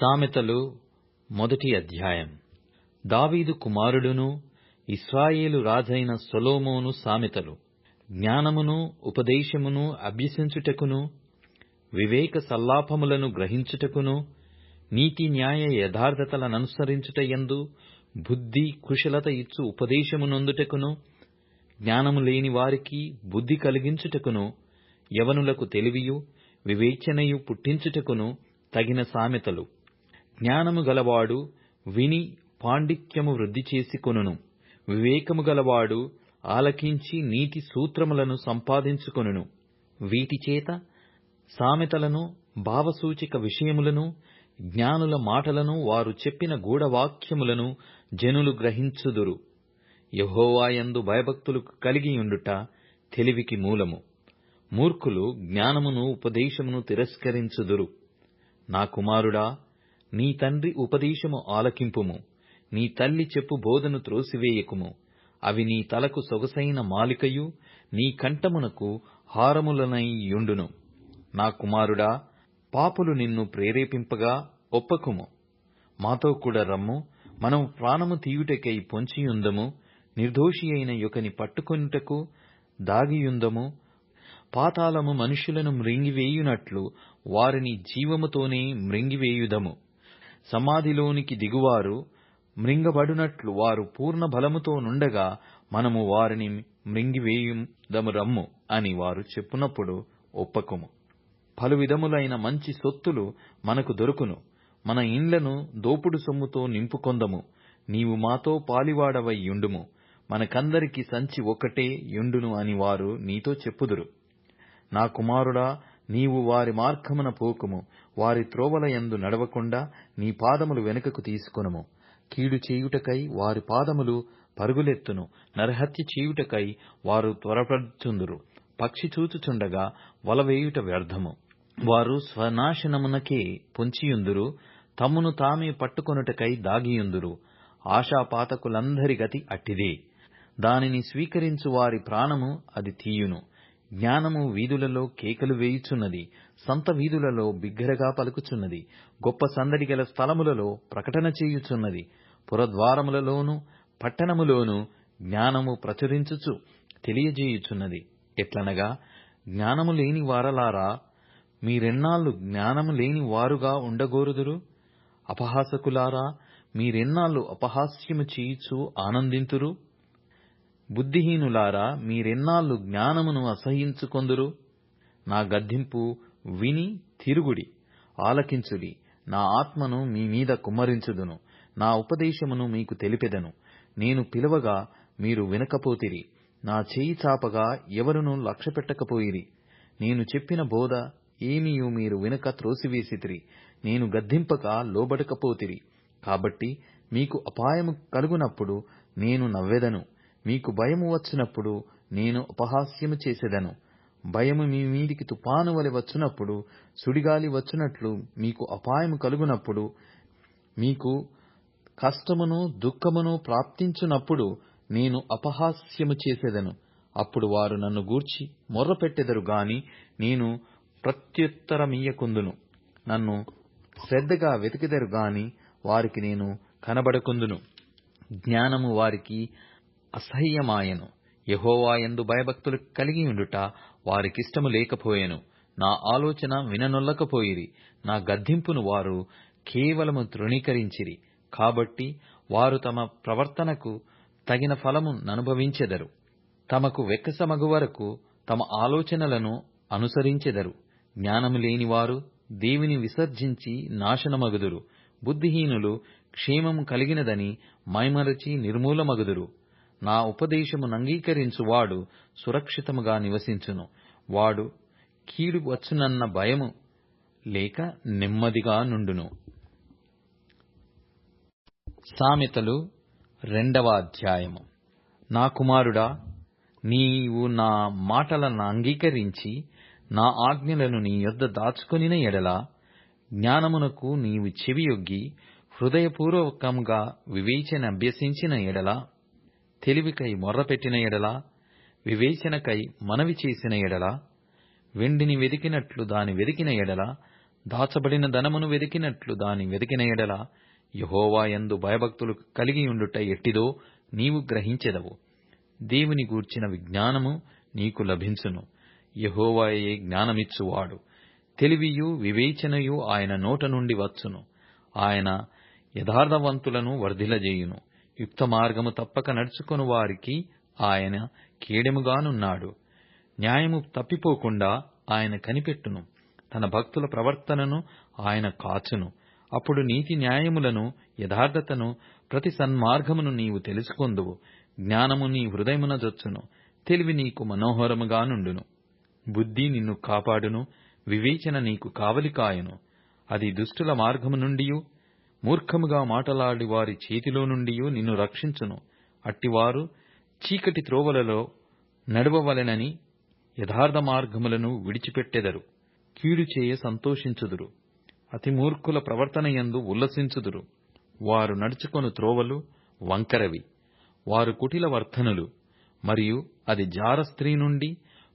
సామెతలు మొదటి అధ్యాయం. దావీదు కుమారుడును ఇశ్రాయేలు రాజైన సొలొమోను సామెతలు. జ్ఞానమును ఉపదేశమును అభ్యసించుటకును, వివేక సల్లాపములను గ్రహించుటకును, నీతి న్యాయ యథార్థతలననుసరించుట యందు బుద్ధి కుశలత ఇచ్చు ఉపదేశమునొందుటకును, జ్ఞానము లేని వారికి బుద్ధి కలిగించుటకును, యవనులకు తెలివియు వివేచనయు పుట్టించుటకును తగిన సామెతలు. జ్ఞానము గలవాడు విని పాండిత్యము వృద్ధి చేసుకొనును. వివేకము గలవాడు ఆలకించి నీతి సూత్రములను సంపాదించుకొనును. వీటిచేత సామెతలను, భావసూచక విషయములను, జ్ఞానుల మాటలను, వారు చెప్పిన గూఢవాక్యములను జనులు గ్రహించుదురు. యెహోవా యందు భయభక్తులు కలిగియుండుట తెలివికి మూలము. మూర్ఖులు జ్ఞానమును ఉపదేశమును తిరస్కరించుదురు. నా కుమారుడా, నీ తండ్రి ఉపదేశము ఆలకింపుము. నీ తల్లి చెప్పు బోధను త్రోసివేయకుము. అవి నీ తలకు సొగసైన మాలికయు, నీ కంఠమునకు హారములనైయుండును. నా కుమారుడా, పాపులు నిన్ను ప్రేరేపింపగా ఒప్పకుము. మాతో కూడా రమ్ము, మనము ప్రాణము తీయుటకై పొంచియుందము. నిర్దోషియైన యొకని పట్టుకొనుటకు దాగియుందము. పాతాళము మనుష్యులను మ్రింగివేయునట్లు వారిని జీవముతోనే మ్రింగివేయుదము. సమాధిలోనికి దిగువారు మ్రింగబడునట్లు వారు పూర్ణ బలముతో నుండగా మనము వారిని మ్రింగివేయుదము రమ్ము అని వారు చెప్పునప్పుడు ఒప్పకుము. పలు విధములైన మంచి సొత్తులు మనకు దొరుకును. మన ఇండ్లను దోపుడు సొమ్ముతో నింపుకొందము. నీవు మాతో పాలివాడవై యుండుము. మనకందరికి సంచి ఒక్కటే యుండును అని వారు నీతో చెప్పుదురు. నా కుమారుడా, నీవు వారి మార్గమున పోకుము. వారి త్రోవల యందు నడవకుండా నీ పాదములు వెనుకకు తీసుకొనుము. కీడు చేయుటకై వారి పాదములు పరుగులెత్తును. నరహత్య చేయుటకై వారు త్వరపడుచుందురు. పక్షి చూచుచుండగా వలవేయుట వ్యర్థము. వారు స్వనాశనమునకే పొంచియుందురు. తమ్మును తామే పట్టుకొనుటకై దాగియుందురు. ఆశాపాతకులందరి గతి అట్టిదే. దానిని స్వీకరించు వారి ప్రాణము అది తీయును. జ్ఞానము వీధులలో కేకలు వేయుచున్నది. సంత వీధులలో బిగ్గరగా పలుకుచున్నది. గొప్ప సందడి గల స్థలములలో ప్రకటన చేయుచున్నది. పురద్వారములలోను పట్టణములోను జ్ఞానము ప్రచురించుచు తెలియజేయుచున్నది. ఎట్లనగా, జ్ఞానము లేని వారలారా, మీరెన్నాళ్ళు జ్ఞానము లేని వారుగా ఉండగోరుదురు? అపహాసకులారా, మీరెన్నాళ్ళు అపహాస్యము చేయుచు ఆనందింతురు? బుద్ధిహీనులారా, మీరెన్నాళ్ళు జ్ఞానమును అసహ్యించుకొందురు? నా గద్దింపు విని తిరుగుడి, ఆలకించుడి. నా ఆత్మను మీ మీద కుమ్మరించుదును. నా ఉపదేశమును మీకు తెలిపెదను. నేను పిలవగా మీరు వినకపోతిరి. నా చేయి చాపగా ఎవరునూ లక్ష్యపెట్టకపోయిరి. నేను చెప్పిన బోధ ఏమియు మీరు వినక త్రోసివేసితిరి. నేను గద్దింపగా లోబడకపోతిరి. కాబట్టి మీకు అపాయము కలుగునప్పుడు నేను నవ్వెదను. మీకు భయము వచ్చినప్పుడు నేను అపహాస్యము చేసెదను. భయము మీ మీదికి తుపాను వలె వచ్చునప్పుడు, సుడిగాలి వచ్చునట్లు మీకు అపాయము కలుగునప్పుడు, మీకు కష్టమును దుఃఖమును ప్రాప్తించునప్పుడు నేను అపహాస్యము చేసెదను. అప్పుడు వారు నన్ను గూర్చి మొర్రపెట్టెదరు గాని నేను ప్రత్యుత్తరమియ్యకుందును. నన్ను శ్రద్ధగా వెతికెదరు గాని వారికి నేను కనబడకుందును. జ్ఞానము వారికి అసహ్యమాయెను. యెహోవా యందు భయభక్తులు కలిగియుండుట వారికిష్టము లేకపోయెను. నా ఆలోచన విననొల్లకపోయిరి. నా గద్దింపును వారు కేవలము తృణీకరించిరి. కాబట్టి వారు తమ ప్రవర్తనకు తగిన ఫలము ననుభవించెదరు. తమకు వెక్కసమగు వరకు తమ ఆలోచనలను అనుసరించెదరు. జ్ఞానము లేనివారు దేవుని విసర్జించి నాశనమగుదురు. బుద్ధిహీనులు క్షేమము కలిగినదని మైమరచి నిర్మూలమగుదురు. నా ఉపదేశమునంగీకరించువాడు సురక్షితముగా నివసించును. వాడు కీడు వచ్చునన్న భయము లేక నెమ్మదిగా నుండును. సామెతలు 2వ అధ్యాయము. నా కుమారుడా, నీవు నా మాటలను అంగీకరించి నా ఆజ్ఞలను నీ యొద్ద దాచుకొనిన ఎడల, జ్ఞానమునకు నీవు చెవియొగ్గి హృదయపూర్వకంగా వివేచన అభ్యసించిన ఎడల, తెలివికై మొర్రపెట్టిన ఎడల, వివేచనకై మనవి చేసిన ఎడల, వెండిని వెదికినట్లు దాని వెదికిన ఎడల, దాచబడిన ధనమును వెదికినట్లు దాని వెదికిన ఎడల యెహోవా యందు భయభక్తులు కలిగియుండుట ఎట్టిదో నీవు గ్రహించెదవు. దేవుని గూర్చిన విజ్ఞానము నీకు లభించును. యెహోవాయే జ్ఞానమిచ్చువాడు. తెలివియు వివేచనయు ఆయన నోట నుండి వచ్చును. ఆయన యథార్థవంతులను వర్ధిల్లజేయును. యుక్త మార్గము తప్పక నడుచుకొను వారికి ఆయన కేడెముగానున్నాడు. న్యాయము తప్పిపోకుండా ఆయన కనిపెట్టును. తన భక్తుల ప్రవర్తనను ఆయన కాచును. అప్పుడు నీతి న్యాయములను యథార్థతను ప్రతి సన్మార్గమును నీవు తెలుసుకొందువు. జ్ఞానము నీ హృదయమున జొచ్చును. తెలివి నీకు మనోహరముగా నుండును. బుద్ధి నిన్ను కాపాడును. వివేచన నీకు కావలికాయును. అది దుష్టుల మార్గము నుండియు మూర్ఖముగా మాటలాడి వారి చేతిలో నుండియు నిన్ను రక్షించును. అట్టివారు చీకటి త్రోవలలో నడవవలెనని యథార్థ మార్గములను విడిచిపెట్టెదరు. కీడు చేయ సంతోషించుదురు. అతి మూర్ఖుల ప్రవర్తనయందు ఉల్లసించుదురు. వారు నడుచుకొను త్రోవలు వంకరవి. వారు కుటిల వర్తనులు. మరియు అది జార స్త్రీ నుండి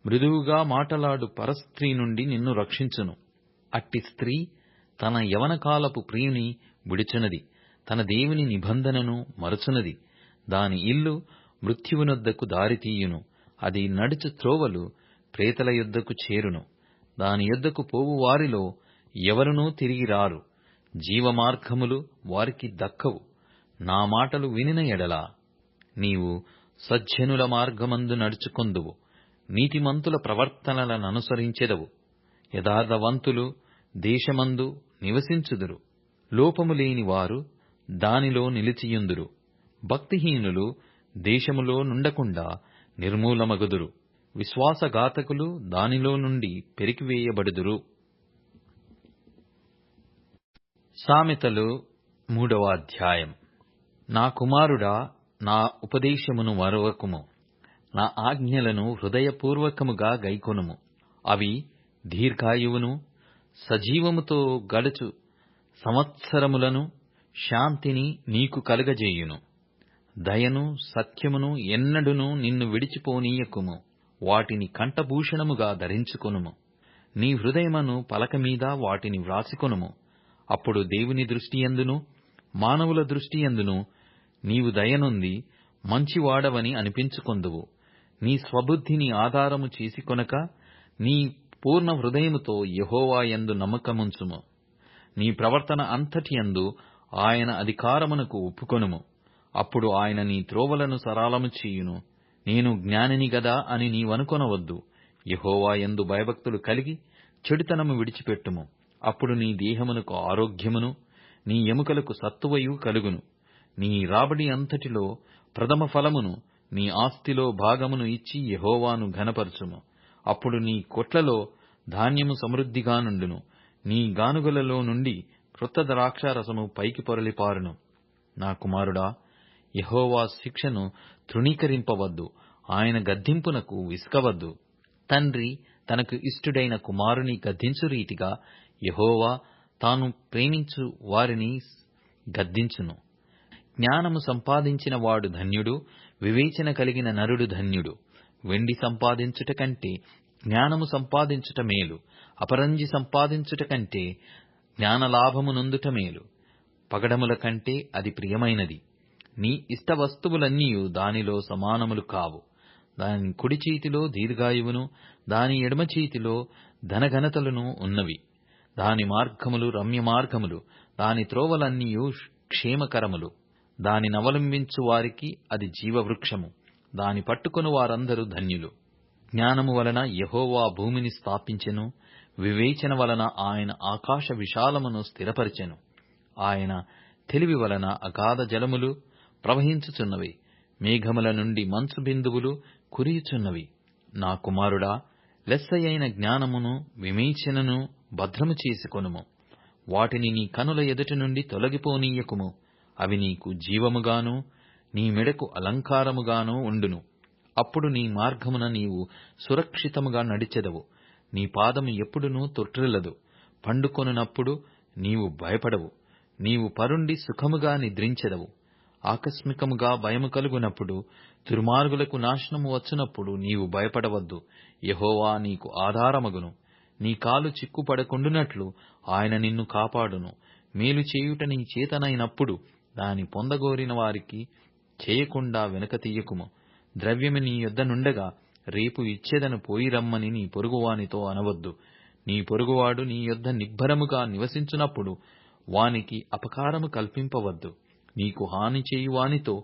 మృదువుగా మాటలాడు పరస్త్రీ నుండి నిన్ను రక్షించును. అట్టి స్త్రీ తన యవనకాలపు ప్రియుని విడుచునది. తన దేవుని నిబంధనను మరచునది. దాని ఇల్లు మృత్యువునొద్దకు దారితీయును. అది నడుచు త్రోవలు ప్రేతల యొద్దకు చేరును. దాని యొద్దకు పోవు వారిలో ఎవరునూ తిరిగి రారు. జీవమార్గములు వారికి దక్కవు. నా మాటలు వినిన ఎడల నీవు సజ్జనుల మార్గమందు నడుచుకొందువు. నీతిమంతుల ప్రవర్తనలననుసరించెదవు. యథార్థవంతులు దేశమందు నివసించుదురు. లోపము లేని వారు దానిలో నిలిచియుందురు. భక్తిహీనులు దేశములో నుండకుండా నిర్మూలమగుదురు. విశ్వాసఘాతకులు దానిలో నుండి పెరికివేయబడుదురు. సామెతలు 3వ అధ్యాయం. నా కుమారుడా, నా ఉపదేశమును మరువకుము. నా ఆజ్ఞలను హృదయపూర్వకముగా గైకొనుము. అవి దీర్ఘాయువును సజీవముతో గడుచు సంవత్సరములను శాంతిని నీకు కలుగజేయును. దయను సత్యమును ఎన్నడును నిన్ను విడిచిపోనీయకుము. వాటిని కంఠభూషణముగా ధరించుకొనుము. నీ హృదయమును పలకమీద వాటిని వ్రాసికొనుము. అప్పుడు దేవుని దృష్టియందును మానవుల దృష్టియందును నీవు దయనొంది మంచివాడవని అనిపించుకొందువు. నీ స్వబుద్ధిని ఆధారము చేసుకొనక నీ పూర్ణ హృదయముతో యెహోవా యందు నమ్మకముంచుము. నీ ప్రవర్తన అంతటియందు ఆయన అధికారమునకు ఒప్పుకొనుము. అప్పుడు ఆయన నీ త్రోవలను సరళము చేయును. నేను జ్ఞానిని గదా అని నీవనుకొనవద్దు. యెహోవా యందు భయభక్తులు కలిగి చెడుతనము విడిచిపెట్టుము. అప్పుడు నీ దేహమునకు ఆరోగ్యమును నీ ఎముకలకు సత్తువయు కలుగును. నీ రాబడి అంతటిలో ప్రథమ ఫలమును నీ ఆస్తిలో భాగమును ఇచ్చి యెహోవాను ఘనపరచుము. అప్పుడు నీ కొట్లలో ధాన్యము సమృద్ధిగా నుండును. నీ గానుగలలో నుండి క్రొత్త ద్రాక్షారసము పైకి పొరలిపారును. నా కుమారుడా, యెహోవా శిక్షను తృణీకరింపవద్దు. ఆయన గద్దింపునకు విసుకవద్దు. తండ్రి తనకు ఇష్టుడైన కుమారుని గద్దించు రీతిగా యెహోవా తాను ప్రేమించు వారిని గద్దించును. జ్ఞానము సంపాదించిన వాడు ధన్యుడు. వివేచన కలిగిన నరుడు ధన్యుడు. వెండి సంపాదించుట కంటే జ్ఞానము సంపాదించుట మేలు. అపరంజి సంపాదించుట కంటే జ్ఞానలాభము నొందుట మేలు. పగడముల కంటే అది ప్రియమైనది. నీ ఇష్ట వస్తువులన్నీయు దానిలో సమానములు కావు. దాని కుడి చేతిలో దీర్ఘాయువును దాని ఎడమ చేతిలో ధనఘనతలను ఉన్నవి. దాని మార్గములు రమ్య మార్గములు. దాని త్రోవలన్నీయు క్షేమకరములు. దాని నవలంబించు వారికి అది జీవవృక్షము. దాని పట్టుకొను వారందరూ ధన్యులు. జ్ఞానము వలన యెహోవా భూమిని స్థాపించెను. వివేచన వలన ఆయన ఆకాశ విశాలమును స్థిరపరిచెను. ఆయన తెలివి వలన అగాధ జలములు ప్రవహించుచున్నవి. మేఘముల నుండి మంచు బిందువులు కురియుచున్నవి. నా కుమారుడా, లెస్సయైన జ్ఞానమును వివేచనను భద్రము చేసుకొనుము. వాటిని నీ కనుల ఎదుటి నుండి తొలగిపోనీయకుము. అవి నీకు జీవముగాను నీ మెడకు అలంకారముగాను ఉండును. అప్పుడు నీ మార్గమున నీవు సురక్షితముగా నడిచెదవు. నీ పాదము ఎప్పుడునూ తొట్రిల్లదు. పండుకొనున్నప్పుడు నీవు భయపడవు. నీవు పరుండి సుఖముగా నిద్రించెదవు. ఆకస్మికముగా భయము కలుగునప్పుడు, దుర్మార్గులకు నాశనము వచ్చునప్పుడు నీవు భయపడవద్దు. యెహోవా నీకు ఆధారమగును. నీ కాలు చిక్కుపడకుండునట్లు ఆయన నిన్ను కాపాడును. మేలు చేయుట నీ చేతనైనప్పుడు దాని పొందగోరిన వారికి చేయకుండా వెనుక తీయకుము. ద్రవ్యము నీ యొద్ద నుండగా రేపు ఇచ్చేదను పోయి రమ్మని నీ పొరుగువానితో అనవద్దు. నీ పొరుగువాడు నీ యొద్ద నిబ్బరముగా నివసించునప్పుడు వానికి అపకారము కల్పింపవద్దు. నీకు హాని చేయువానితో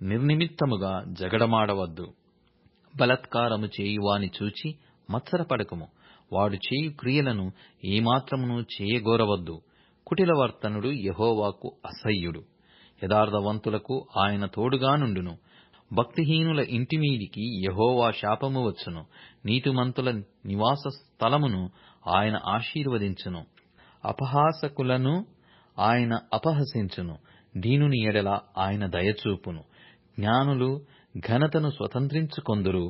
నిర్నిమిత్తముగా జగడమాడవద్దు. బలాత్కారము చేయువాని చూచి మత్సరపడకుము. వాడు చేయు క్రియలను ఏమాత్రమును చేయగోరవద్దు. కుటిలవర్తనుడు యెహోవాకు అసహ్యుడు. యథార్థవంతులకు ఆయన తోడుగా నుండును. భక్తిహీనుల ఇంటిమీదికి యెహోవా శాపము వచ్చును. నీతిమంతుల నివాస స్థలమును ఆయన ఆశీర్వదించును. అపహాసకులను ఆయన అపహసించును. దీనుని ఎడల ఆయన దయచూపును. జ్ఞానులు ఘనతను స్వతంత్రించుకొందురు,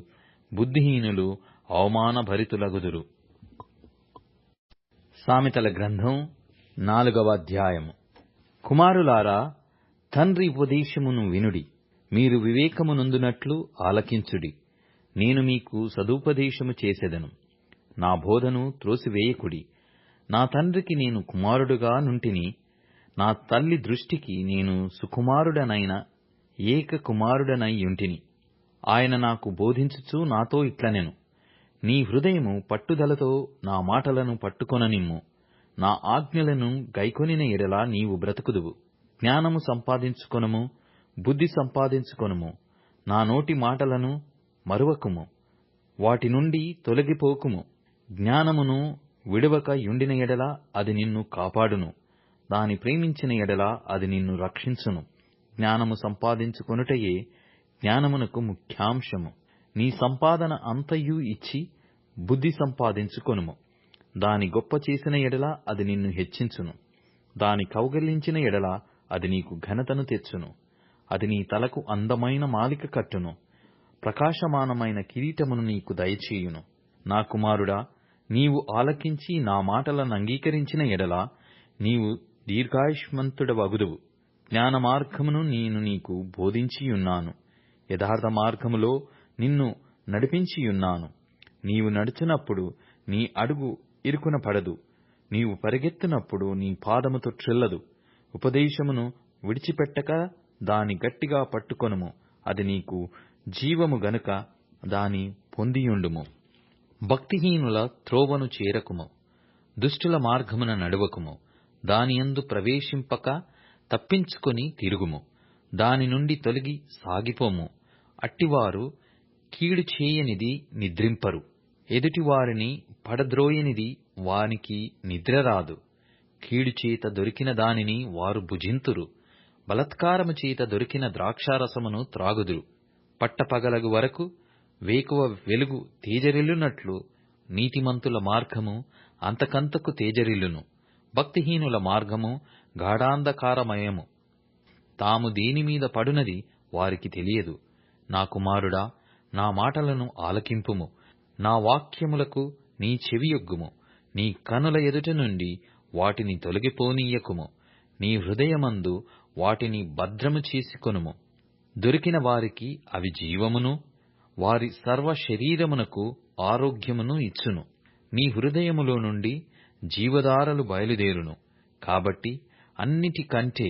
బుద్ధిహీనులు అవమానభరితులగుదురు. సామెతల గ్రంథం 4వ అధ్యాయము. కుమారులారా, తండ్రి ఉపదేశమును వినుడి. మీరు వివేకము నొందునట్లు ఆలకించుడి. నేను మీకు సదుపదేశము చేసెదను. నా బోధను త్రోసివేయకుడి. నా తండ్రికి నేను కుమారుడుగా నుంటిని. నా తల్లి దృష్టికి నేను సుకుమారుడనైన ఏక కుమారుడనైయుంటిని. ఆయన నాకు బోధించుచు నాతో ఇట్లనెను. నీ హృదయము పట్టుదలతో నా మాటలను పట్టుకొననిమ్ము. నా ఆజ్ఞలను గైకొనిన ఎడల నీవు బ్రతుకుదువు. జ్ఞానము సంపాదించుకొనుము, బుద్ధి సంపాదించుకొనుము. నా నోటి మాటలను మరువకుము, వాటి నుండి తొలగిపోకుము. జ్ఞానమును విడువక యుండిన ఎడల అది నిన్ను కాపాడును. దాని ప్రేమించిన ఎడల అది నిన్ను రక్షించును. జ్ఞానము సంపాదించుకొనుటయే జ్ఞానమునకు ముఖ్యాంశము. నీ సంపాదన అంతయు ఇచ్చి బుద్ధి సంపాదించుకొనుము. దాని గొప్ప చేసిన ఎడల అది నిన్ను హెచ్చించును. దాని కౌగలించిన ఎడల అది నీకు ఘనతను తెచ్చును. అది నీ తలకు అందమైన మాలిక కట్టును, ప్రకాశమానమైన కిరీటమును నీకు దయచేయును. నా కుమారుడా, నీవు ఆలకించి నా మాటలను అంగీకరించిన ఎడల నీవు దీర్ఘాయుష్మంతుడవగుదువు. జ్ఞాన మార్గమును నేను నీకు బోధించియున్నాను. యథార్థ మార్గములో నిన్ను నడిపించియున్నాను. నీవు నడుచునప్పుడు నీ అడుగు ఇరుకున పడదు. నీవు పరిగెత్తునప్పుడు నీ పాదము తొట్రిల్లదు. ఉపదేశమును విడిచిపెట్టక దాని గట్టిగా పట్టుకొనుము. అది నీకు జీవము గనుక దాని పొందియుండుము. భక్తిహీనుల త్రోవను చేరకుము. దుష్టుల మార్గమున నడువకుము. దానియందు ప్రవేశింపక తప్పించుకొని తిరుగుము. దాని నుండి తొలగి సాగిపోము. అట్టివారు కీడు చేయనిది నిద్రింపరు. ఎదుటివారిని పడద్రోయనిది వానికి నిద్రరాదు. కీడు చేత దొరికిన దానిని వారు భుజింతురు. బలాత్కారము చేత దొరికిన ద్రాక్షారసమును త్రాగుదురు. పట్టపగలగు వరకు వేకువ వెలుగు తేజరిల్లునట్లు నీతిమంతుల మార్గము అంతకంతకు తేజరిల్లును. భక్తిహీనుల మార్గము గాఢాంధకారమయము. తాము దేనిమీద పడునది వారికి తెలియదు. నా కుమారుడా, నా మాటలను ఆలకింపుము. నా వాక్యములకు నీ చెవియొగ్గుము. నీ కనుల ఎదుట నుండి వాటిని తొలగిపోనీయకుము. నీ హృదయమందు వాటిని భద్రము చేసుకొనుము. దొరికిన వారికి అవి జీవమును, వారి సర్వ శరీరమునకు ఆరోగ్యమును ఇచ్చును. నీ హృదయములో నుండి జీవధారలు బయలుదేరును. కాబట్టి అన్నిటికంటే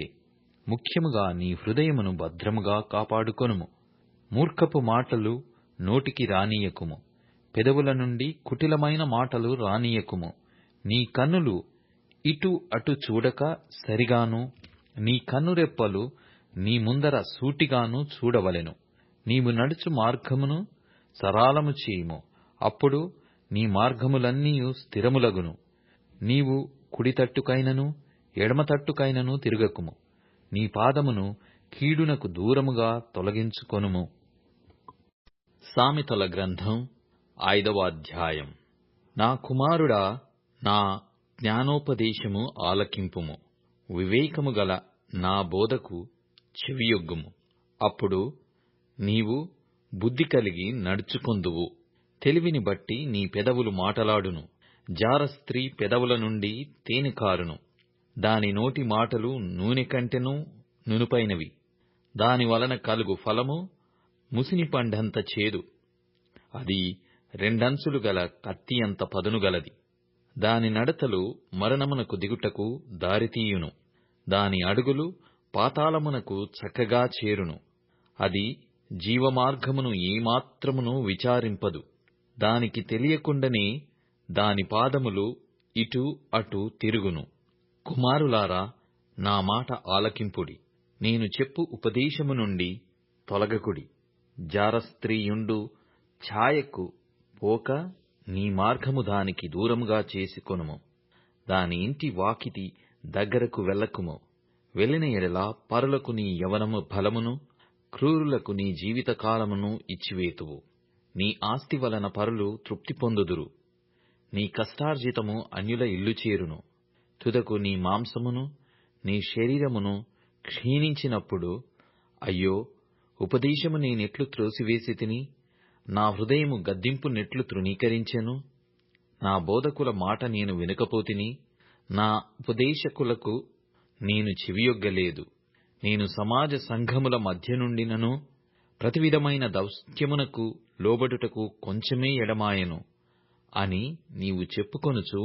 ముఖ్యముగా నీ హృదయమును భద్రముగా కాపాడుకొనుము. మూర్ఖపు మాటలు నోటికి రానీయకుము. పెదవుల నుండి కుటిలమైన మాటలు రానీయకుము. నీ కన్నులు ఇటు అటు చూడక సరిగాను, నీ కన్నురెప్పలు నీ ముందర సూటిగాను చూడవలెను. నీవు నడుచు మార్గమును సరాలము చేయుము. అప్పుడు నీ మార్గములన్నీయు స్థిరములగును. నీవు కుడి తట్టుకైనను ఎడమ తట్టుకైనను తిరగకుము. నీ పాదమును కీడునకు దూరముగా తొలగించుకొనుము. సామెతల గ్రంథం 5వ అధ్యాయం. నా కుమారుడా, నా జ్ఞానోపదేశము ఆలకింపుము. వివేకము గల నా బోధకు చెవియొగ్గుము. అప్పుడు నీవు బుద్ధి కలిగి నడుచుకొందువు. తెలివిని బట్టి నీ పెదవులు మాటలాడును. జార స్త్రీ పెదవుల నుండి తేనె కారును. దాని నోటి మాటలు నూనె కంటెను నునుపైనవి. దాని వలన కలుగు ఫలము ముసిని పండంత చేదు. అది రెండంచులు గల కత్తి అంత పదునుగలది. దాని నడతలు మరణమునకు దిగుటకు దారితీయును. దాని అడుగులు పాతాళమునకు చక్కగా చేరును. అది జీవమార్గమును ఏమాత్రమును విచారింపదు. దానికి తెలియకుండానే దాని పాదములు ఇటు అటు తిరుగును. కుమారులారా, నా మాట ఆలకింపుడి. నేను చెప్పు ఉపదేశము నుండి తొలగకుడి. జారస్త్రీయుండు ఛాయకు పోక నీ మార్గము దానికి దూరముగా చేసుకొనుము. దాని ఇంటి వాకిటి దగ్గరకు వెళ్ళకుము. వెళ్ళిన ఎడల పరులకు నీ యవనము బలమును, క్రూరులకు నీ జీవితకాలమును ఇచ్చివేతువు. నీ ఆస్తి వలన పరులు తృప్తి పొందుదురు. నీ కష్టార్జితము అన్యుల ఇల్లు చేరును. తుదకు నీ మాంసమును నీ శరీరమును క్షీణించినప్పుడు, అయ్యో, ఉపదేశము నేనెట్లు త్రోసివేసితిని, నా హృదయము గద్దింపు నెట్లు తృణీకరించెను. నా బోధకుల మాట నేను వినకపోతిని, నా ఉపదేశకులకు నేను చెవియొగ్గలేదు. నేను సమాజ సంఘముల మధ్య నుండినను ప్రతి విధమైన దౌత్యమునకు లోబడుటకు కొంచెమే ఎడమాయెను అని నీవు చెప్పుకొనుచు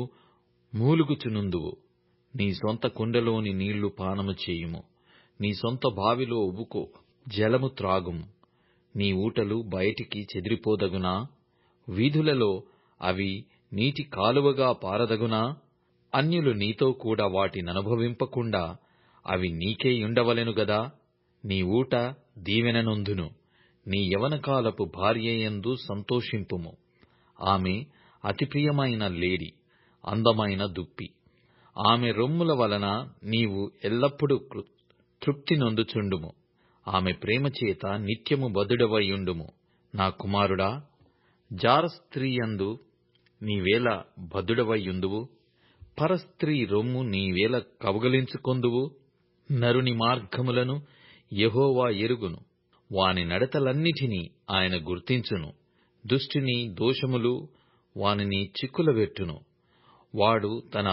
మూలుగుచునుందువు. నీ సొంత కుండలోని నీళ్లు పానము చేయుము. నీ సొంత బావిలో ఉబుకు జలము త్రాగుము. నీ ఊటలు బయటికి చెదిరిపోదగునా? వీధులలో అవి నీటి కాలువగా పారదగునా? అన్యులు నీతో కూడా వాటిననుభవింపకుండా అవి నీకే యుండవలెను గదా. నీ ఊట దీవెననొందును. నీ యవనకాలపు భార్యయందు సంతోషింపుము. ఆమె అతి ప్రియమైన లేడి, అందమైన దుప్పి. ఆమె రొమ్ముల వలన నీవు ఎల్లప్పుడూ తృప్తి నొందుచుండుము. ఆమె ప్రేమచేత నిత్యము బద్ధుడవైయుండుము. నా కుమారుడా, జారస్త్రీయందు నీవేళ బద్ధుడవైయుందువు? పరస్త్రీ రొమ్ము నీవేళ కౌగలించుకొందువు? నరుని మార్గములను యెహోవా ఎరుగును. వాని నడతలన్నిటినీ ఆయన గుర్తించును. దుష్టుని దోషములు వానిని చిక్కులబెట్టును. వాడు తన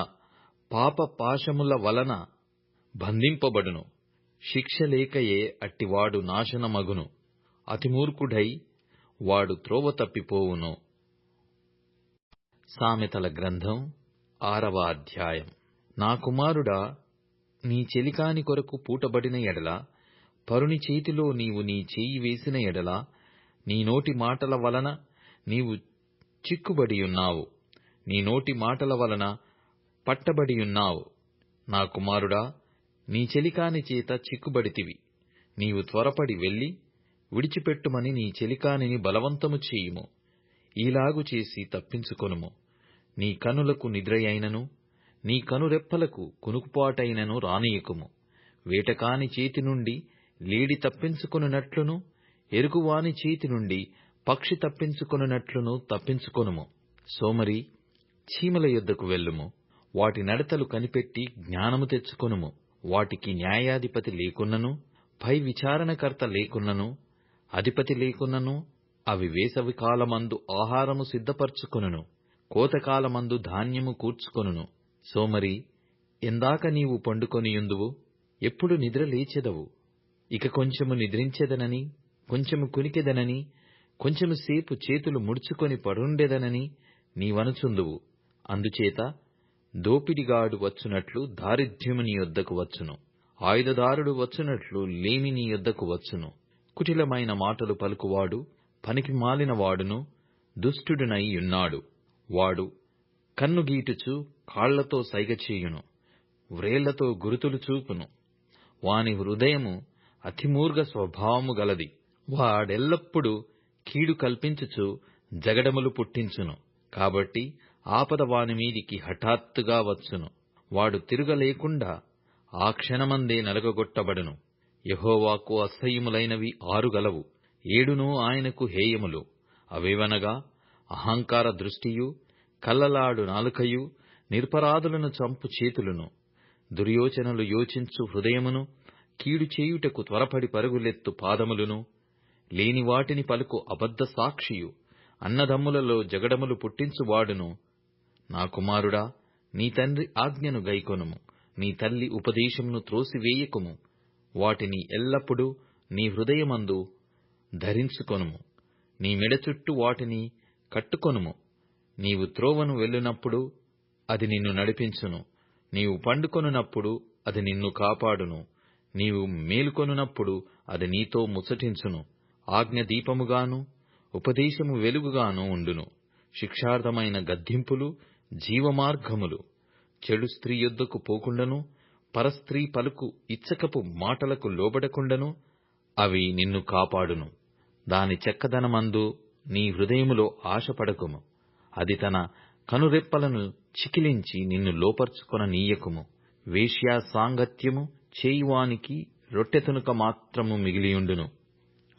పాప పాశముల వలన బంధింపబడును. శిక్ష లేకయే అట్టివాడు నాశనమగును. అతిమూర్ఖుడై వాడు త్రోవ తప్పిపోవును. సామెతల గ్రంథం 6వ అధ్యాయం. నా కుమారుడా, నీ చెలికాని కొరకు పూటబడిన ఎడల, పరుని చేతిలో నీవు నీ చేయి వేసిన ఎడల, నీ నోటి మాటల వలన నీవు చిక్కుబడియున్నావు. నీ నోటి మాటల వలన పట్టబడియున్నావు. నా కుమారుడా, నీ చెలికాని చేత చిక్కుబడితివి. నీవు త్వరపడి వెళ్లి విడిచిపెట్టుమని నీ చెలికానిని బలవంతము చేయుము. ఈలాగు చేసి తప్పించుకొనుము. నీ కనులకు నిద్రయైనను, నీ కనురెప్పలకు కునుకుపాటైనను రానియకుము. వేటకాని చేతి నుండి లేడి తప్పించుకొనున్నట్లును, ఎరుగువాని చేతి నుండి పక్షి తప్పించుకొనున్నట్లును తప్పించుకొనుము. సోమరి, చీమల యొద్దకు వెళ్ళుము. వాటి నడతలు కనిపెట్టి జ్ఞానము తెచ్చుకొనుము. వాటికి న్యాయాధిపతి లేకున్నను, పై విచారణకర్త లేకున్నను, అధిపతి లేకున్నను, అవి వేసవి కాలమందు ఆహారము సిద్ధపరచుకొనును, కోతకాలమందు ధాన్యము కూర్చుకొనును. సోమరి, ఎందాక నీవు పండుకొనియుందువు? ఎప్పుడు నిద్ర లేచెదవు? ఇక కొంచెము నిద్రించెదనని, కొంచెము కునికెదనని, కొంచెము సేపు చేతులు ముడుచుకొని పడుండెదనని నీవనుచుందువు. అందుచేత దోపిడిగాడు వచ్చునట్లు దారిద్ర్యము నీ యొద్దకు వచ్చును. ఆయుధదారుడు వచ్చునట్లు లేమి నీ యొద్దకు వచ్చును. కుటిలమైన మాటలు పలుకువాడు పనికి మాలిన వాడును, దుష్టుడునై యున్నాడు. వాడు కన్నుగీటుచు కాళ్లతో సైగచేయును, వ్రేళ్లతో గురుతులు చూపును. వాని హృదయము అతిమూర్ఘ స్వభావము గలది. వాడెల్లప్పుడూ కీడు కల్పించుచు జగడములు పుట్టించును. కాబట్టి ఆపద వాని మీదికి హఠాత్తుగా వచ్చును. వాడు తిరుగలేకుండా ఆ క్షణమందే నలగగొట్టబడును. యెహోవాకు అసహ్యములైనవి 6 గలవు, 7 ఆయనకు హేయములు. అవేవనగా అహంకార దృష్టియు, కల్లలాడు నాలుకయు, నిరపరాధులను చంపు చేతులును, దుర్యోచనలు యోచించు హృదయమును, కీడు చేయుటకు త్వరపడి పరుగులెత్తు పాదములును, లేని వాటిని పలుకు అబద్ధ సాక్షియు, అన్నదమ్ములలో జగడములు పుట్టించువాడును. నా కుమారుడా, నీ తండ్రి ఆజ్ఞను గైకొనుము. నీ తల్లి ఉపదేశమును త్రోసివేయకుము. వాటిని ఎల్లప్పుడూ నీ హృదయమందు ధరించుకొనుము. నీ మెడ చుట్టూ వాటిని కట్టుకొనుము. నీవు త్రోవను వెళ్ళునప్పుడు అది నిన్ను నడిపించును. నీవు పండుకొనున్నప్పుడు అది నిన్ను కాపాడును. నీవు మేలుకొనున్నప్పుడు అది నీతో ముచ్చటించును. ఆజ్ఞ దీపముగాను ఉపదేశము వెలుగుగాను ఉండును. శిక్షార్థమైన గద్దింపులు జీవమార్గములు. చెడు స్త్రీ యొద్దకు పోకుండను, పరస్త్రీ పలుకు ఇచ్చకపు మాటలకు లోబడకుండను అవి నిన్ను కాపాడును. దాని చెక్కదనమందు నీ హృదయములో ఆశపడకుము. అది తన కనురెప్పలను చికిలించి నిన్ను లోపర్చుకొన నీయకుము. వేశ్యా సాంగత్యము చేయువానికి రొట్టెతునుక మాత్రము మిగిలియుండును.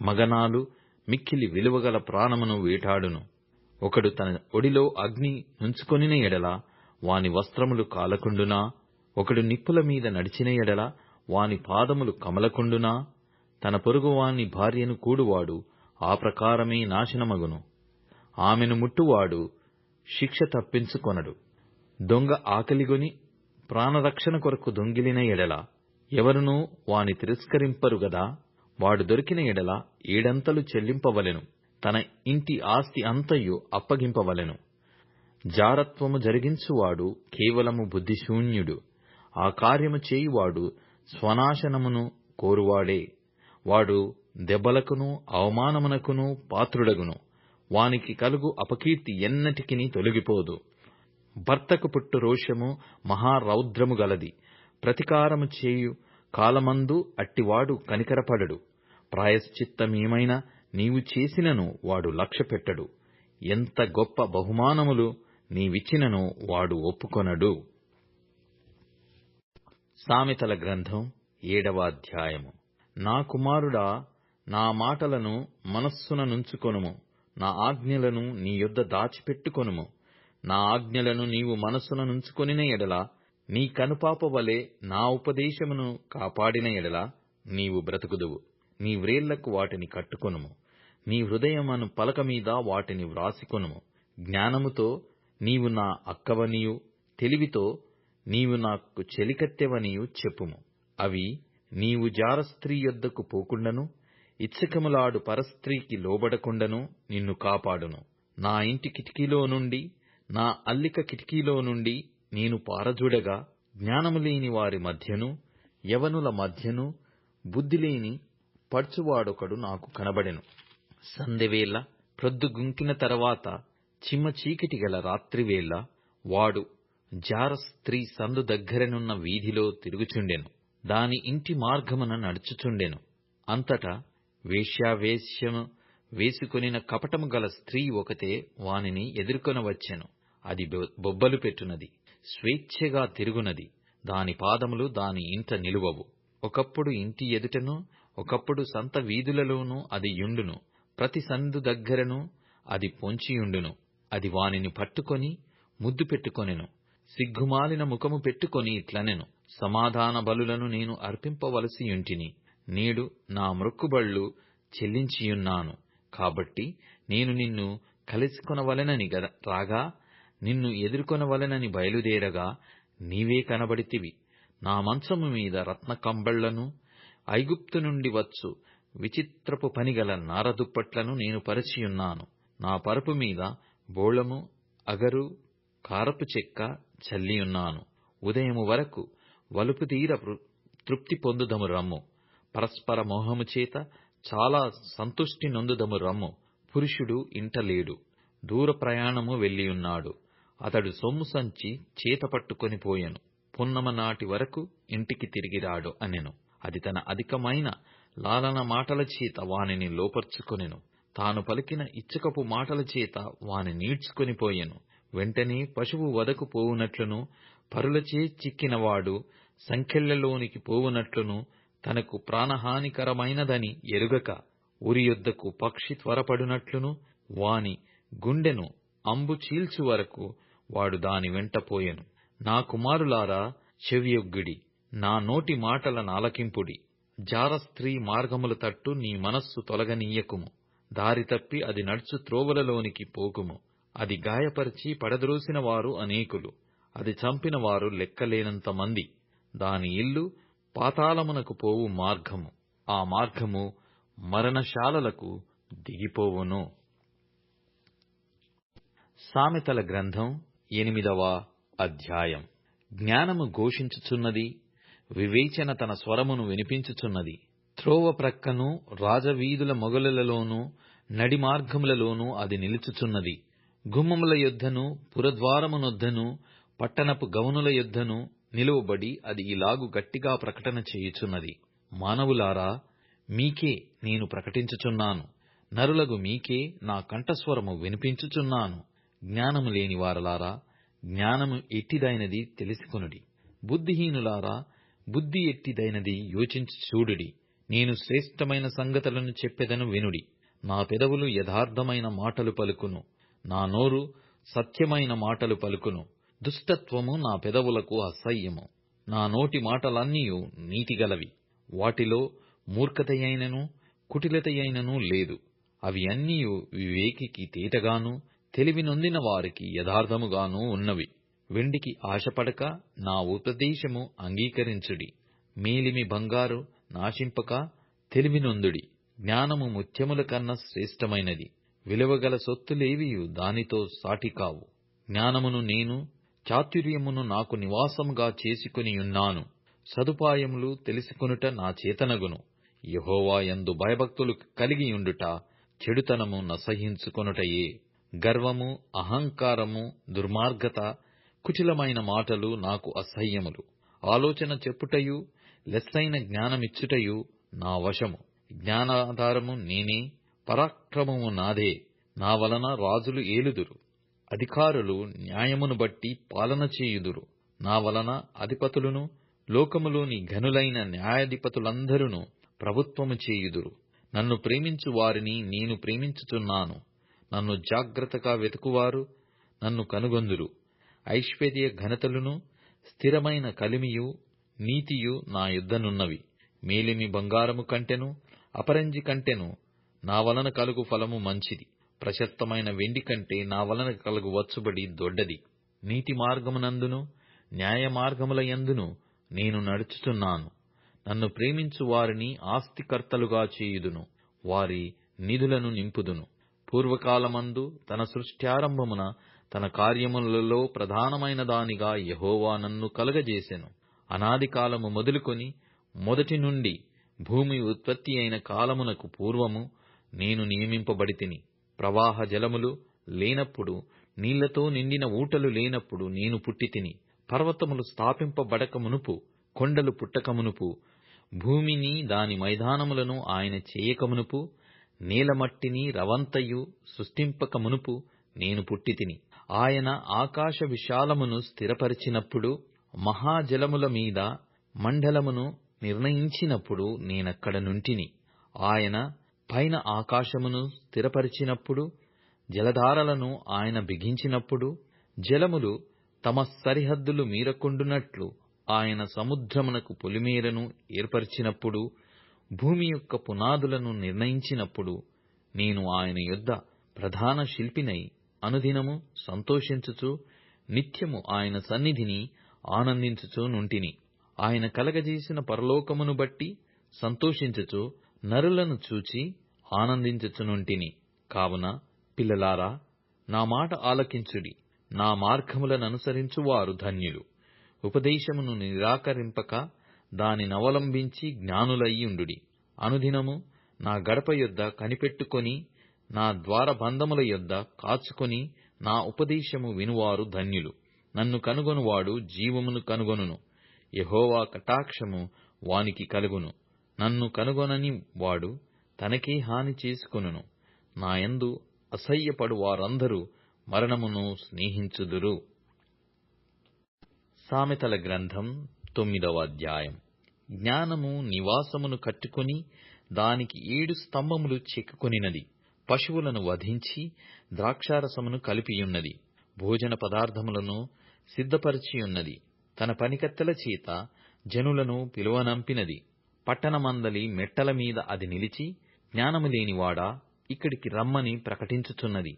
మగనాలు మిక్కిలి విలువగల ప్రాణమును వేటాడును. ఒకడు తన ఒడిలో అగ్ని నుంచుకొనిన ఎడల వాని వస్త్రములు కాలకుండునా? ఒకడు నిప్పుల మీద నడిచిన ఎడల వాని పాదములు కమలకుండునా? తన పొరుగువాని భార్యను కూడువాడు ఆ ప్రకారమే నాశనమగును. ఆమెను ముట్టువాడు శిక్ష తప్పించుకొనడు. దొంగ ఆకలిగొని ప్రాణరక్షణ కొరకు దొంగిలిన ఎడల ఎవరునూ వాని తిరస్కరింపరు గదా. వాడు దొరికిన ఎడల ఏడంతలు చెల్లింపవలెను. తన ఇంటి ఆస్తి అంతయు అప్పగింపవలెను. జారత్వము జరిగించువాడు కేవలము బుద్ధిశూన్యుడు. ఆ కార్యము చేయువాడు స్వనాశనమును కోరువాడే. వాడు దెబ్బలకును అవమానమునకును పాత్రుడగును. వానికి కలుగు అపకీర్తి ఎన్నటికిని తొలగిపోదు. భర్తకు పుట్టు రోషము మహారౌద్రము గలది. ప్రతికారము చేయు కాలమందు అట్టివాడు కనికరపడడు. ప్రాయశ్చిత్తమేమైనా నీవు చేసినను వాడు లక్ష్యపెట్టడు. ఎంత గొప్ప బహుమానములు నీవిచ్చినను వాడు ఒప్పుకొనడు. సామెతల గ్రంథం 7వ అధ్యాయము. నా కుమారుడా, నా మాటలను మనస్సున నుంచుకొనుము. నా ఆజ్ఞలను నీ యొద్ద దాచిపెట్టుకొనుము. నా ఆజ్ఞలను నీవు మనస్సున నుంచుకొనిన ఎడల, నీ కనుపాప వలె నా ఉపదేశమును కాపాడిన ఎడల నీవు బ్రతుకుదువు. నీ వ్రేళ్లకు వాటిని కట్టుకొనుము. నీ హృదయమను పలక మీద వాటిని వ్రాసికొనుము. జ్ఞానముతో నీవు నా అక్కవనియు, తెలివితో నీవు నాకు చెలికత్తెవనియు చెప్పుము. అవి నీవు జారస్త్రీ యొద్దకు పోకుండను, ఇచ్చకములాడు పరస్త్రీకి లోబడకుండను నిన్ను కాపాడును. నా ఇంటి కిటికీలో నుండి, నా అల్లిక కిటికీలో నుండి నేను పారజూడగా, జ్ఞానము లేని వారి మధ్యను యవనుల మధ్యను బుద్ధిలేని పడుచువాడొకడు నాకు కనబడెను. సందెవేళ ప్రొద్దుగుంకిన తర్వాత చిమ్మ చీకటి గల రాత్రివేళ వాడు జార స్త్రీ సందు దగ్గరనున్న వీధిలో తిరుగుచుండెను. దాని ఇంటి మార్గమున నడుచుచుండెను. అంతటా వేశ్యావేశ్యము వేసుకొనిన కపటము గల స్త్రీ ఒకతే వానిని ఎదుర్కొనవచ్చెను. అది బొబ్బలు పెట్టునది, స్వేచ్ఛగా తిరుగునది. దాని పాదములు దాని ఇంట నిలువవు. ఒకప్పుడు ఇంటి ఎదుటను, ఒకప్పుడు సంత వీధులలోనూ అది యుండును. ప్రతి సందు దగ్గరను అది పొంచియుండును. అది వానిని పట్టుకొని ముద్దు పెట్టుకొనెను. సిగ్గుమాలిన ముఖము పెట్టుకొని ఇట్లనెను: సమాధాన బలులను నేను అర్పింపవలసియుంటిని. నేడు నా మ్రొక్కుబళ్ళు చెల్లించియున్నాను. కాబట్టి నేను నిన్ను కలుసుకొనవలెనని రాగా, నిన్ను ఎదుర్కొనవలెనని బయలుదేరగా నీవే కనబడితివి. నా మంచము మీద రత్న కంబళ్లను, ఐగుప్తు నుండి వచ్చు విచిత్రపు పనిగల నారదుప్పట్లను నేను పరిచియున్నాను. నా పరుపు మీద బోళము, అగరు, కారపు చెక్క చల్లియున్నాను. ఉదయము వరకు వలుపు తీర తృప్తి పొందుదము రమ్ము. పరస్పర మోహము చేత చాలా సంతుష్టి నొందుదము రమ్ము. పురుషుడు ఇంట లేడు, దూర ప్రయాణము వెళ్ళియున్నాడు. అతడు సొమ్ము సంచి చేత పట్టుకొని పోయెను. పున్నమ నాటి వరకు ఇంటికి తిరిగిరాడు అనెను. అది తన అధికమైన లాలన మాటల చేత వానిని లోపర్చుకొనెను. తాను పలికిన ఇచ్చకపు మాటల చేత వాని నీడ్చుకొని పోయెను. వెంటనే పశువు వదకు పోవునట్లును, పరులచే చిక్కినవాడు సంకెళ్లలోనికి పోవునట్లును, తనకు ప్రాణహానికరమైనదని ఎరుగక ఉరియొద్దకు పక్షి త్వరపడునట్లును, వాని గుండెను అంబు చీల్చు వరకు వాడు దాని వెంట పోయెను. నా కుమారులారా, చెవియొగ్గుడి, నా నోటి మాటల నాలకింపుడి. జార స్త్రీ మార్గముల తట్టు నీ మనస్సు తొలగనీయకుము. దారి తప్పి అది నడుచు త్రోవలలోనికి పోకుము. అది గాయపరిచి పడద్రోసిన వారు అనేకులు, అది చంపిన వారు లెక్కలేనంత మంది. దాని ఇల్లు పాతాళమునకు పోవు మార్గము, ఆ మార్గము మరణశాలలకు దిగిపోవును. సామెతల గ్రంథం 8వ అధ్యాయం. జ్ఞానము ఘోషించుచున్నది, వివేచన తన స్వరమును వినిపించుచున్నది. త్రోవ ప్రక్కను రాజవీధుల మొగలులలోనూ నడి మార్గములలోనూ అది నిలుచుచున్నది. గుమ్మముల యొద్దను పురద్వారమునొద్దను పట్టణపు గవనుల యొద్దను నిలువబడి అది ఇలాగు గట్టిగా ప్రకటన చేయుచున్నది. మానవులారా, మీకే నేను ప్రకటించుచున్నాను, నరులగు మీకే నా కంఠస్వరము వినిపించుచున్నాను. జ్ఞానము లేని వారలారా, జ్ఞానము ఎట్టిదైనది తెలిసికొనుడి. బుద్ధిహీనులారా, బుద్ధి ఎట్టిదైనది యోచించి చూడుడి. నేను శ్రేష్టమైన సంగతులను చెప్పెదను వినుడి. నా పెదవులు యథార్థమైన మాటలు పలుకును, నా నోరు సత్యమైన మాటలు పలుకును. దుష్టత్వము నా పెదవులకు అసహ్యము. నా నోటి మాటలన్నీయు నీతిగలవి. వాటిలో మూర్ఖతయైనను కుటిలతయైనను లేదు. అవి అన్నీయు వివేకికి తేటగాను తెలివి నొందిన వారికి యథార్థముగాను ఉన్నవి. వెండికి ఆశపడక నా ఉపదేశము అంగీకరించుడి. మేలిమి బంగారు నాశింపక తెలివి నొందుడి. జ్ఞానము ముత్యముల కన్నా శ్రేష్టమైనది. విలువగల సొత్తులేవియు దానితో సాటికావు. జ్ఞానమును నేను చాతుర్యమును నాకు నివాసముగా చేసుకొనియున్నాను. సదుపాయములు తెలుసుకొనుట నా చేతనగును. యెహోవా యందు భయభక్తులు కలిగియుండుట చెడుతనము నసహించుకొనుటయే. గర్వము, అహంకారము, దుర్మార్గత, కుటిలమైన మాటలు నాకు అసహ్యములు. ఆలోచన చెప్పుటయు లెస్సైన జ్ఞానమిచ్చుటయు నా వశము. జ్ఞానాధారము నేనే, పరాక్రమము నాదే. నా వలన రాజులు ఏలుదురు, అధికారులు న్యాయమును బట్టి పాలన చేయుదురు. నా వలన అధిపతులను లోకములోని ఘనులైన న్యాయాధిపతులందరూ ప్రభుత్వము చేయుదురు. నన్ను ప్రేమించు వారిని నేను ప్రేమించుచున్నాను. నన్ను జాగ్రత్తగా వెతుకువారు నన్ను కనుగొందురు. ఐశ్వర్య ఘనతలును స్థిరమైన కలిమియు నీతియు నా యొద్దనున్నవి. మేలిమి బంగారము కంటెను అపరంజి కంటెను నా వలన కలుగు ఫలము మంచిది. ప్రశస్తమైన వెండి కంటే నా వలన కలుగు వచ్చుబడి దొడ్డది. నీతి మార్గమునందును న్యాయ మార్గముల యందును నేను నడుచుచున్నాను. నన్ను ప్రేమించు వారిని ఆస్తికర్తలుగా చేయుదును, వారి నిధులను నింపుదును. పూర్వకాలమందు తన సృష్ట్యారంభమున తన కార్యములలో ప్రధానమైన దానిగా యెహోవా నన్ను కలుగజేసెను. అనాది కాలము మొదలుకొని మొదటి నుండి భూమి ఉత్పత్తి అయిన కాలమునకు పూర్వము నేను నియమింపబడితిని. ప్రవాహ జలములు లేనప్పుడు, నీళ్లతో నిండిన ఊటలు లేనప్పుడు నేను పుట్టితిని. పర్వతములు స్థాపింపబడక మునుపు, కొండలు పుట్టకమునుపు, భూమిని దాని మైదానములను ఆయన చేయకమునుపు, నేలమట్టిని రవంతయు సృష్టింపక మునుపు నేను పుట్టితిని. ఆయన ఆకాశ విశాలమును స్థిరపరిచినప్పుడు, మహాజలముల మీద మండలమును నిర్ణయించినప్పుడు నేనక్కడ నుంటిని. ఆయన పైన ఆకాశమును స్థిరపరిచినప్పుడు, జలధారలను ఆయన బిగించినప్పుడు, జలములు తమ సరిహద్దులు మీరకుండునట్లు ఆయన సముద్రమునకు పొలిమేరను ఏర్పరిచినప్పుడు, భూమి యొక్క పునాదులను నిర్ణయించినప్పుడు, నేను ఆయన యొద్ద ప్రధాన శిల్పినై అనుదినము సంతోషించుచు నిత్యము ఆయన సన్నిధిని ఆనందించుచు నుంటిని. ఆయన కలగజేసిన పరలోకమును బట్టి సంతోషించుచు నరులను చూచి ఆనందించుచునుంటిని. కావున పిల్లలారా, నా మాట ఆలకించుడి. నా మార్గములననుసరించువారు ధన్యులు. ఉపదేశమును నిరాకరింపక దానినవలంబించి జ్ఞానులయ్యుండుడి. అనుదినము నా గడప యొద్ద కనిపెట్టుకొని, నా ద్వారబంధముల యొద్ద కాచుకొని నా ఉపదేశము వినువారు ధన్యులు. నన్ను కనుగొనువాడు జీవమును కనుగొనును, యెహోవా కటాక్షము వానికి కలుగును. నన్ను కనుగొనని వాడు తనకే హాని చేసుకొనును. నాయందు అసహ్యపడు వారందరూ మరణమును స్నేహించుదురు. సామెతల గ్రంథం 9వ అధ్యాయం. జ్ఞానము నివాసమును కట్టుకొని దానికి 7 స్తంభములు చెక్కుకొనినది. పశువులను వధించి ద్రాక్షారసమును కలిపియున్నది. భోజన పదార్థములను సిద్ధపరచియున్నది. తన పనికత్తెల చేత జనులను పిలువనంపినది. పట్టణమందలి మెట్టల మీద అది నిలిచి, జ్ఞానము లేనివాడా, ఇక్కడికి రమ్మని ప్రకటించుచున్నది.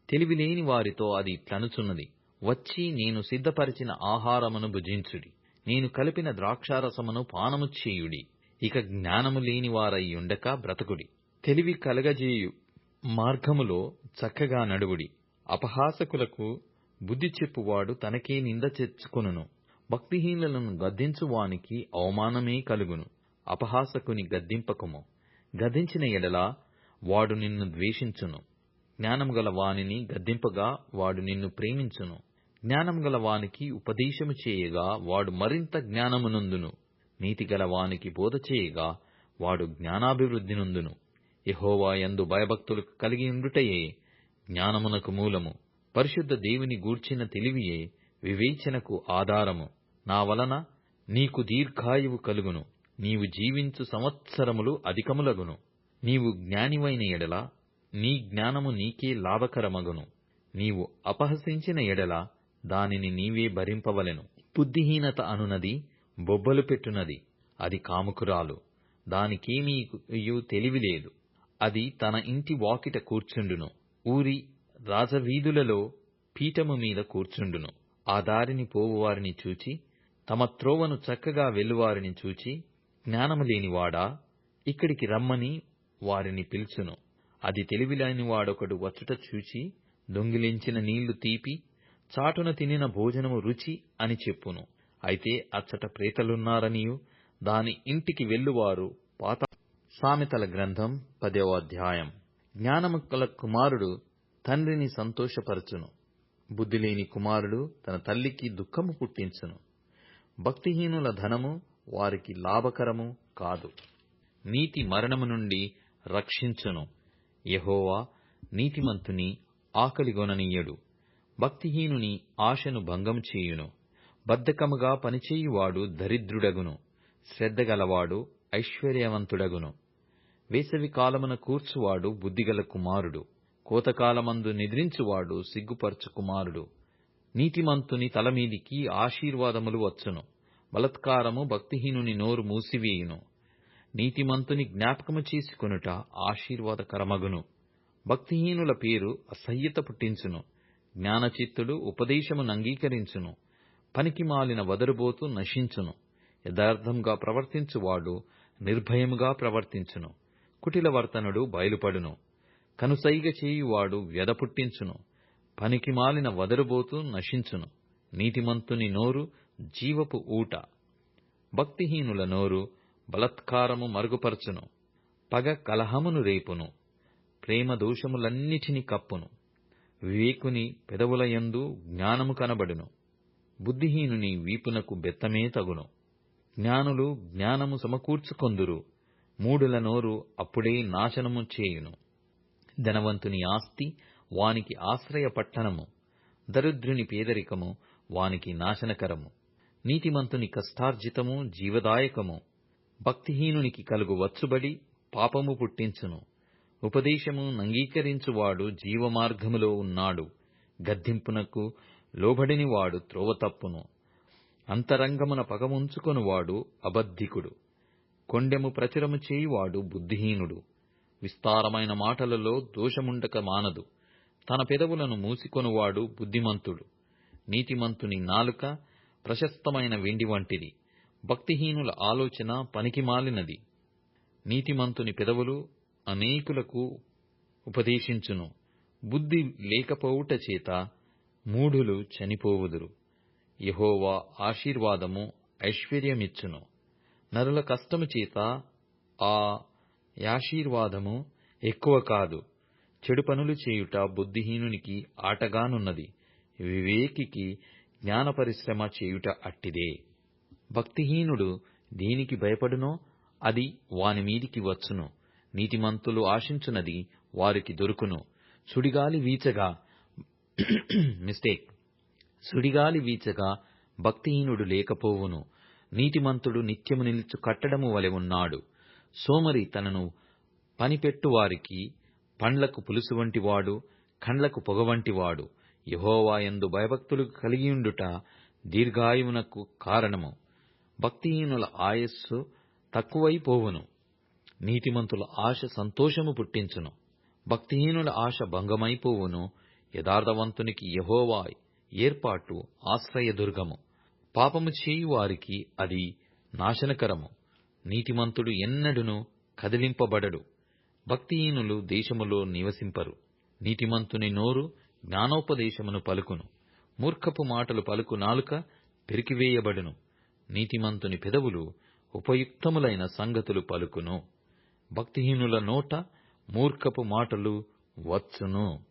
తెలివిలేని వారితో అది ఇట్లనుచున్నది, వచ్చి నేను సిద్ధపరిచిన ఆహారమును భుజించుడి, నేను కలిపిన ద్రాక్షారసమును పానము చేయుడి. ఇక జ్ఞానము లేని వారయ్యుండక బ్రతకుడి. తెలివి కలగజేయు మార్గములో చక్కగా నడువుడి. అపహాసకులకు బుద్ధి చెప్పువాడు తనకే నింద తెచ్చుకొనును. భక్తిహీనులను గద్దించువానికి అవమానమే కలుగును. అపహాసకుని గద్దింపకము. గద్దించిన ఎడల వాడు నిన్ను ద్వేషించును. జ్ఞానము గల వానిని గద్దింపగా వాడు నిన్ను ప్రేమించును. జ్ఞానము గల వానికి ఉపదేశము చేయగా వాడు మరింత జ్ఞానమునొందును. నీతిగల వానికి బోధ చేయగా వాడు జ్ఞానాభివృద్ధి నొందును. యెహోవా యందు భయభక్తులు కలిగి ఉండుటయే జ్ఞానమునకు మూలము. పరిశుద్ధ దేవుని గూర్చిన తెలివియే వివేచనకు ఆధారము. నా వలన నీకు దీర్ఘాయువు కలుగును. నీవు జీవించు సంవత్సరములు అధికములగును. నీవు జ్ఞానివైన ఎడల నీ జ్ఞానము నీకే లాభకరమగును. నీవు అపహసించిన ఎడల దానిని నీవే భరింపవలెను. బుద్ధిహీనత అనునది బొబ్బలు పెట్టునది. అది కాముకురాలు. దానికేమీయు తెలివిలేదు. అది తన ఇంటి వాకిట కూర్చుండును. ఊరి రాజవీధులలో పీఠము మీద కూర్చుండును. ఆ దారిని పోవువారిని చూచి, తమ త్రోవను చక్కగా వెళ్లువారిని చూచి, జ్ఞానము లేనివాడా, ఇక్కడికి రమ్మని వారిని పిలుచును. అది తెలివిలేని వాడొకడు వచ్చుట చూచి, దొంగిలించిన నీళ్లు తీపి, చాటున తినిన భోజనము రుచి అని చెప్పును. అయితే అచ్చట ప్రేతలున్నారనియు దాని ఇంటికి వెళ్లువారు పాత. సామెతల గ్రంథం 10వ అధ్యాయం. జ్ఞానము గల కుమారుడు తండ్రిని సంతోషపరచును. బుద్ధిలేని కుమారుడు తన తల్లికి దుఃఖము పుట్టించును. భక్తిహీనుల ధనము వారికి లాభకరము కాదు. నీతి మరణము నుండి రక్షించును. యెహోవా నీతిమంతుని ఆకలిగొననీయడు. భక్తిహీనుని ఆశను భంగము చేయును. బద్ధకముగా పనిచేయువాడు దరిద్రుడగును. శ్రద్ధగలవాడు ఐశ్వర్యవంతుడగును. వేసవి కాలమున కూర్చువాడు బుద్ధిగల కుమారుడు. కోతకాలమందు నిద్రించువాడు సిగ్గుపరచు కుమారుడు. నీతిమంతుని తలమీదికి ఆశీర్వాదములు వచ్చును. బలాత్కారము భక్తిహీనుని నోరు మూసివేయును. నీతిమంతుని జ్ఞాపకము చేసుకొనుట ఆశీర్వాదకరమగును. భక్తిహీనుల పేరు అసహ్యత పుట్టించును. జ్ఞానచిత్తుడు ఉపదేశమును అంగీకరించును. పనికిమాలిన వదరుబోతు నశించును. యథార్థంగా ప్రవర్తించువాడు నిర్భయముగా ప్రవర్తించును. కుటిలవర్తనుడు బయలుపడును. కనుసైగ చేయువాడు వ్యధ పుట్టించును. పనికిమాలిన వదరుబోతు నశించును. నీతిమంతుని నోరు జీవపు ఊట. భక్తిహీనుల నోరు బలాత్కారము మరుగుపరచును. పగ కలహమును రేపును. ప్రేమ దోషములన్నిటిని కప్పును. వివేకుని పెదవులయందు జ్ఞానము కనబడును. బుద్ధిహీనుని వీపునకు బెత్తమే తగును. జ్ఞానులు జ్ఞానము సమకూర్చుకొందురు. మూఢుల నోరు అప్పుడే నాశనము చేయును. ధనవంతుని ఆస్తి వానికి ఆశ్రయ పట్టణము. దరిద్రుని పేదరికము వానికి నాశనకరము. నీతిమంతుని కష్టార్జితము జీవదాయకము. భక్తిహీనునికి కలుగు వచ్చుబడి పాపము పుట్టించును. ఉపదేశము నంగీకరించువాడు జీవమార్గములో ఉన్నాడు. గద్దింపునకు లోబడినివాడు త్రోవ తప్పును. అంతరంగమున పగముంచుకొనువాడు అబద్ధికుడు. కొండెము ప్రచురము చేయువాడు బుద్ధిహీనుడు. విస్తారమైన మాటలలో దోషముండక మానదు. తన పెదవులను మూసికొనువాడు బుద్ధిమంతుడు. నీతిమంతుని నాలుక ప్రశస్తమైన వెండి వంటిది. భక్తిహీనుల ఆలోచన పనికిమాలినది. నీతిమంతుని పెదవులు అనేకులకు ఉపదేశించును. బుద్ధి లేకపోవుట చేత మూఢులు చనిపోవుదురు. యెహోవా ఆశీర్వాదము ఐశ్వర్యమిచ్చును. నరుల కష్టము చేత ఆ యాశీర్వాదము ఎక్కువ కాదు. చెడు పనులు చేయుట బుద్ధిహీనునికి ఆటగానున్నది. వివేకికి జ్ఞాన పరిశ్రమ చేయుట అట్టిదే. భక్తిహీనుడు దేనికి భయపడునో అది వాని మీదికి వచ్చును. నీతిమంతులు ఆశించునది వారికి దొరుకును. సుడిగాలి వీచగా భక్తిహీనుడు లేకపోవును. నీతిమంతుడు నిత్యము నిలుచు కట్టడము వలె ఉన్నాడు. సోమరి తనను పనిపెట్టువారికి పండ్లకు పులుసు వంటివాడు, కండ్లకు పొగ వంటివాడు. యెహోవా యందు భయభక్తులు కలిగియుండుట దీర్ఘాయువునకు కారణము. భక్తిహీనుల ఆయస్సు తక్కువైపోవును. నీతిమంతుల ఆశ సంతోషము పుట్టించును. భక్తిహీనుల ఆశ భంగమైపోవును. యథార్థవంతునికి యెహోవా ఏర్పాటు ఆశ్రయదుర్గము. పాపము చేయువారికి అది నాశనకరము. నీతిమంతుడు ఎన్నడును కదిలింపబడడు. భక్తిహీనులు దేశములో నివసింపరు. నీతిమంతుని నోరు జ్ఞానోపదేశమును పలుకును. మూర్ఖపు మాటలు పలుకు నాలుక పెరికివేయబడును. నీతిమంతుని పెదవులు ఉపయుక్తములైన సంగతులు పలుకును. భక్తిహీనుల నోట మూర్ఖపు మాటలు వచ్చును.